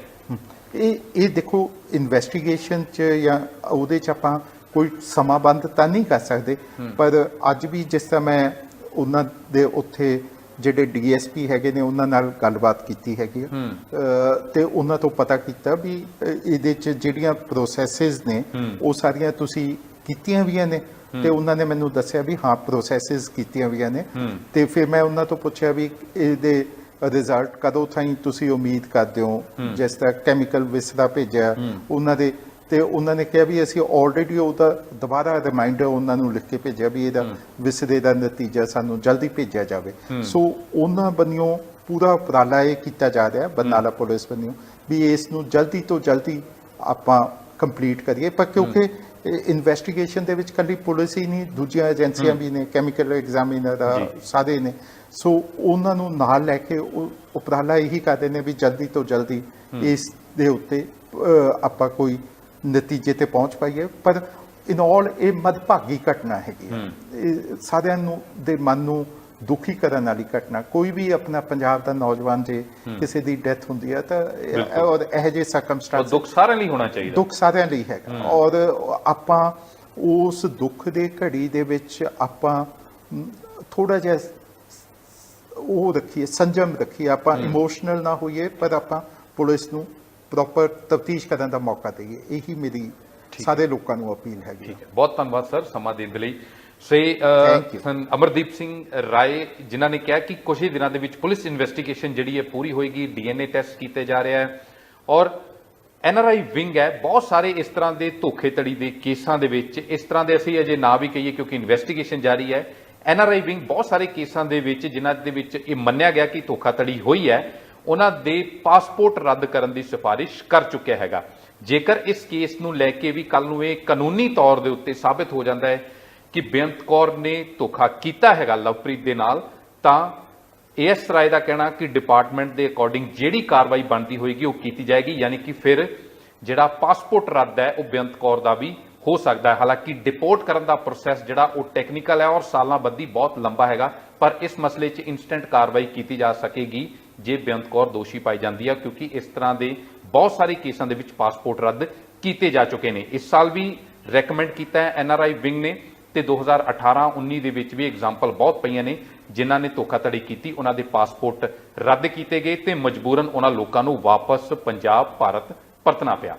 ਇਹ ਦੇਖੋ ਇਨਵੈਸਟੀਗੇਸ਼ਨ ਚ ਜਾਂ ਉਹਦੇ ਚ ਆਪਾਂ ਕੋਈ ਸਮਾਬੰਧ ਤਾਂ ਨਹੀਂ ਕਰ ਸਕਦੇ ਪਰ ਅੱਜ ਵੀ ਜਿਸ ਤਰ੍ਹਾਂ ਮੈਂ ਉਹਨਾਂ ਦੇ ਉੱਥੇ ਜਿਹੜੇ ਡੀਐਸਪੀ ਹੈਗੇ ਨੇ ਉਹਨਾਂ ਨਾਲ ਗੱਲਬਾਤ ਕੀਤੀ ਹੈਗੀ ਤੇ ਉਹਨਾਂ ਤੋਂ ਪਤਾ ਕੀਤਾ ਵੀ ਇਹਦੇ ਚ ਜਿਹੜੀਆਂ ਪ੍ਰੋਸੈਸਿਸ ਨੇ ਉਹ ਸਾਰੀਆਂ ਤੁਸੀਂ ਕੀਤੀਆਂ ਵੀਆਂ ਨੇ ਤੇ ਉਹਨਾਂ ਨੇ ਮੈਨੂੰ ਦੱਸਿਆ ਵੀ ਹਾਂ ਪ੍ਰੋਸੈਸਿਸ ਕੀਤੀਆਂ ਵੀਆਂ ਨੇ ਤੇ ਫਿਰ ਮੈਂ ਉਹਨਾਂ ਤੋਂ ਪੁੱਛਿਆ ਵੀ ਇਹਦੇ ਰਿਜ਼ਲਟ ਕਦੋਂ ਤਾਈਂ ਤੁਸੀਂ ਉਮੀਦ ਕਰਦੇ ਹੋ ਜਿਸ ਤਰ੍ਹਾਂ ਕੈਮੀਕਲ ਵਿਸਰਾ ਭੇਜਿਆ ਉਹਨਾਂ ਦੇ ਤੇ ਉਹਨਾਂ ਨੇ ਕਿਹਾ ਵੀ ਅਸੀਂ ਆਲਰੇਡੀ ਉਹਦਾ ਦੁਬਾਰਾ ਰਿਮਾਈਂਡਰ ਉਹਨਾਂ ਨੂੰ ਲਿਖ ਕੇ ਭੇਜਿਆ ਵੀ ਇਹਦਾ ਵਿਸਰੇ ਦਾ ਨਤੀਜਾ ਸਾਨੂੰ ਜਲਦੀ ਭੇਜਿਆ ਜਾਵੇ ਸੋ ਉਹਨਾਂ ਬੰਨਿਓ ਪੂਰਾ ਉਪਰਾਲਾ ਇਹ ਕੀਤਾ ਜਾ ਰਿਹਾ ਬਰਨਾਲਾ ਪੁਲਿਸ ਬੰਨਿਓ ਵੀ ਇਸ ਨੂੰ ਜਲਦੀ ਤੋਂ ਜਲਦੀ ਆਪਾਂ ਕੰਪਲੀਟ ਕਰੀਏ ਪਰ ਕਿਉਂਕਿ ਇਨਵੈਸਟੀਗੇਸ਼ਨ ਦੇ ਵਿੱਚ ਕੱਲੀ ਪੁਲਿਸ ਹੀ ਨਹੀਂ ਦੂਜੀਆਂ ਏਜੰਸੀਆਂ ਵੀ ਨੇ ਕੈਮੀਕਲ ਐਗਜ਼ਾਮੀਨਰ ਸਾਰੇ ਨੇ ਸੋ ਉਹਨਾਂ ਨੂੰ ਨਾਲ ਲੈ ਕੇ ਉਪਰਾਲਾ ਇਹੀ ਕਰਦੇ ਨੇ ਵੀ ਜਲਦੀ ਤੋਂ ਜਲਦੀ ਇਸ ਦੇ ਉੱਤੇ ਆਪਾਂ ਕੋਈ ਨਤੀਜੇ ਤੇ ਪਹੁੰਚ ਪਾਈਏ ਪਰ ਇਨ ਆਲ ਇਹ ਮਦਭਾਗੀ ਘਟਨਾ ਹੈਗੀ ਇਹ ਸਾਰਿਆਂ ਨੂੰ ਦੇ ਮਨ ਨੂੰ ਦੁਖੀ ਕਰਨ ਵਾਲੀ ਘਟਨਾ ਕੋਈ ਵੀ ਆਪਣਾ ਪੰਜਾਬ ਦਾ ਨੌਜਵਾਨ ਜੇ ਕਿਸੇ ਦੀ ਡੈਥ ਹੁੰਦੀ ਹੈ ਤਾਂ ਔਰ ਇਹ ਜਿਹੇ ਸਰਕਮਸਟੈਂਸ ਦੁੱਖ ਸਾਰਿਆਂ ਲਈ ਹੋਣਾ ਚਾਹੀਦਾ ਦੁੱਖ ਸਾਰਿਆਂ ਲਈ ਹੈਗਾ ਔਰ ਆਪਾਂ ਉਸ ਦੁੱਖ ਦੇ ਘੜੀ ਦੇ ਵਿੱਚ ਆਪਾਂ ਥੋੜਾ ਜਿਹਾ ਉਹ ਰੱਖੀਏ ਸੰਜਮ ਰੱਖੀਏ ਆਪਾਂ ਇਮੋਸ਼ਨਲ ਨਾ ਹੋਈਏ ਪਰ ਆਪਾਂ ਪੁਲਿਸ ਨੂੰ ਪ੍ਰੋਪਰ ਤਫਤੀਸ਼ ਕਰਨ ਦਾ ਮੌਕਾ ਦੇਈਏ ਇਹੀ ਮੇਰੀ ਸਾਰੇ ਲੋਕਾਂ ਨੂੰ ਅਪੀਲ ਹੈਗੀ ਬਹੁਤ ਧੰਨਵਾਦ ਸਰ ਸਮਾਂ ਦੇਣ ਦੇ ਲਈ ਅਮਰਦੀਪ ਸਿੰਘ ਰਾਏ ਜਿਨ੍ਹਾਂ ਨੇ ਕਿਹਾ ਕਿ ਕੁਝ ਹੀ ਦਿਨਾਂ ਦੇ ਵਿੱਚ ਪੁਲਿਸ ਇਨਵੈਸਟੀਗੇਸ਼ਨ ਜਿਹੜੀ ਹੈ ਪੂਰੀ ਹੋਏਗੀ ਡੀਐਨਏ ਟੈਸਟ ਕੀਤੇ ਜਾ ਰਿਹਾ ਹੈ ਔਰ ਐਨਆਰਆਈ ਵਿੰਗ ਹੈ ਬਹੁਤ ਸਾਰੇ ਇਸ ਤਰ੍ਹਾਂ ਦੇ ਧੋਖੇਧੜੀ ਦੇ ਕੇਸਾਂ ਦੇ ਵਿੱਚ ਇਸ ਤਰ੍ਹਾਂ ਦੇ ਅਸੀਂ ਅਜੇ ਨਾ ਵੀ ਕਹੀਏ ਕਿਉਂਕਿ ਇਨਵੈਸਟੀਗੇਸ਼ਨ ਜਾਰੀ ਹੈ ਐਨਆਰਆਈ ਵਿੰਗ ਬਹੁਤ ਸਾਰੇ ਕੇਸਾਂ ਦੇ ਵਿੱਚ ਜਿਨ੍ਹਾਂ ਦੇ ਵਿੱਚ ਇਹ ਮੰਨਿਆ ਗਿਆ ਕਿ ਧੋਖਾਧੜੀ ਹੋਈ ਹੈ ਉਹਨਾਂ ਦੇ ਪਾਸਪੋਰਟ ਰੱਦ ਕਰਨ ਦੀ ਸਿਫਾਰਿਸ਼ ਕਰ ਚੁੱਕਿਆ ਹੈਗਾ ਜੇਕਰ ਇਸ ਕੇਸ ਨੂੰ ਲੈ ਕੇ ਵੀ ਕੱਲ ਨੂੰ ਇਹ ਕਾਨੂੰਨੀ ਤੌਰ ਦੇ ਉੱਤੇ ਸਾਬਿਤ ਹੋ ਜਾਂਦਾ ਹੈ ਕਿ ਬੇਅੰਤ ਕੌਰ ਨੇ ਧੋਖਾ ਕੀਤਾ ਹੈਗਾ ਲਵਪ੍ਰੀਤ ਦੇ ਨਾਲ ਤਾਂ ਏਐਸ ਰਾਏ ਦਾ ਕਹਿਣਾ ਕਿ ਡਿਪਾਰਟਮੈਂਟ ਦੇ ਅਕੋਰਡਿੰਗ ਜਿਹੜੀ ਕਾਰਵਾਈ ਬਣਦੀ ਹੋਏਗੀ ਉਹ ਕੀਤੀ ਜਾਏਗੀ ਯਾਨੀ ਕਿ ਫਿਰ ਜਿਹੜਾ ਪਾਸਪੋਰਟ ਰੱਦ ਹੈ ਉਹ ਬੇਅੰਤ ਕੌਰ ਦਾ ਵੀ ਹੋ ਸਕਦਾ ਹੈ ਹਾਲਾਂਕਿ ਡਿਪੋਰਟ ਕਰਨ ਦਾ ਪ੍ਰੋਸੈਸ ਜਿਹੜਾ ਉਹ ਟੈਕਨੀਕਲ ਹੈ ਔਰ ਸਾਲਾਂ ਬੱਧੀ ਬਹੁਤ ਲੰਬਾ ਹੈਗਾ ਪਰ ਇਸ ਮਸਲੇ 'ਚ ਇਨਸਟੈਂਟ ਕਾਰਵਾਈ ਕੀਤੀ ਜਾ ਸਕੇਗੀ ਜੇ ਬੇਅੰਤ ਕੌਰ ਦੋਸ਼ੀ ਪਾਈ ਜਾਂਦੀ ਹੈ ਕਿਉਂਕਿ ਇਸ ਤਰ੍ਹਾਂ ਦੇ ਬਹੁਤ ਸਾਰੇ ਕੇਸਾਂ ਦੇ ਵਿੱਚ ਪਾਸਪੋਰਟ ਰੱਦ ਕੀਤੇ ਜਾ ਚੁੱਕੇ ਨੇ ਇਸ ਸਾਲ ਵੀ ਰეკਮੈਂਡ ਕੀਤਾ ਹੈ ਐਨਆਰਆਈ ਵਿੰਗ ਨੇ ਤੇ 2018-19 ਦੇ ਵਿੱਚ ਵੀ ਐਗਜ਼ਾਮਪਲ ਬਹੁਤ ਪਈਆਂ ਨੇ ਜਿਨ੍ਹਾਂ ਨੇ ਧੋਖਾਧੜੀ ਕੀਤੀ ਉਹਨਾਂ ਦੇ ਪਾਸਪੋਰਟ ਰੱਦ ਕੀਤੇ ਗਏ ਤੇ ਮਜਬੂਰਨ ਉਹਨਾਂ ਲੋਕਾਂ ਨੂੰ ਵਾਪਸ ਪੰਜਾਬ ਭਾਰਤ ਪਰਤਣਾ ਪਿਆ